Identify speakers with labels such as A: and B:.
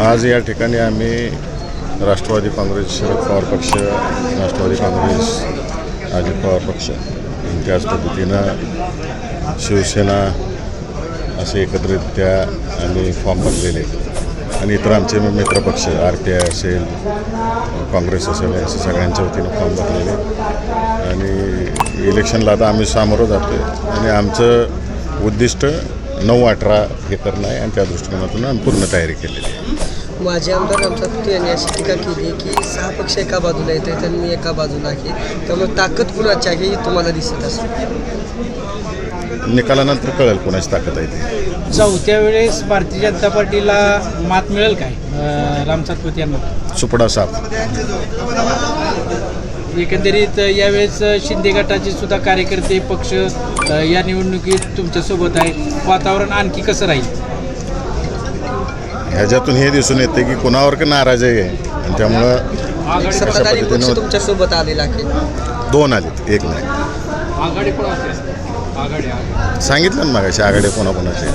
A: आज या ठिकाणी आम्ही राष्ट्रवादी काँग्रेस, शरद पवार पक्ष, राष्ट्रवादी काँग्रेस, अजित पवार पक्ष, त्याच पद्धतीनं शिवसेना असे एकत्रितरित्या आम्ही फॉर्म भरलेले आणि इतर आमचे मित्रपक्ष RPI असेल, काँग्रेस असेल, असे सगळ्यांच्या वतीनं फॉर्म भरलेले आणि इलेक्शनला आता आम्ही सामोरं जातो आहे आणि आमचं उद्दिष्ट 9-18 हे करणं आहे आणि त्या दृष्टिकोनातून आम्ही पूर्ण तयारी केलेली आहे.
B: माजी आमदार रामसाहेब कुटे यांनी अशी टीका केली की 6 पक्ष एका बाजूला येते तर मी एका बाजूला आहे, त्यामुळे ताकद कुणाची आहे हे तुम्हाला दिसत असेल.
A: निकालानंतर कळेल कोणाची ताकद आहे ती.
C: चौथ्या वेळेस भारतीय जनता पार्टीला मात मिळेल काय रामसाहेब कुटे यांना?
A: सुपडा साप.
C: एकंदरीत यावेळेस शिंदे गटाचे सुद्धा कार्यकर्ते पक्ष या निवडणुकीत तुमच्यासोबत आहे, वातावरण आणखी कसं राहील?
A: ह्याच्यातून हे दिसून येते की कुणावर का नाराजी आहे आणि त्यामुळं
B: सत्ताधारी पक्ष तुमच्यासोबत आलेला आहे.
A: 2 आलेत, 1 नाही.
C: आघाडी पण असेल. आघाडी
A: सांगितलं ना मगाशी आघाडी कोणाकोणाचे.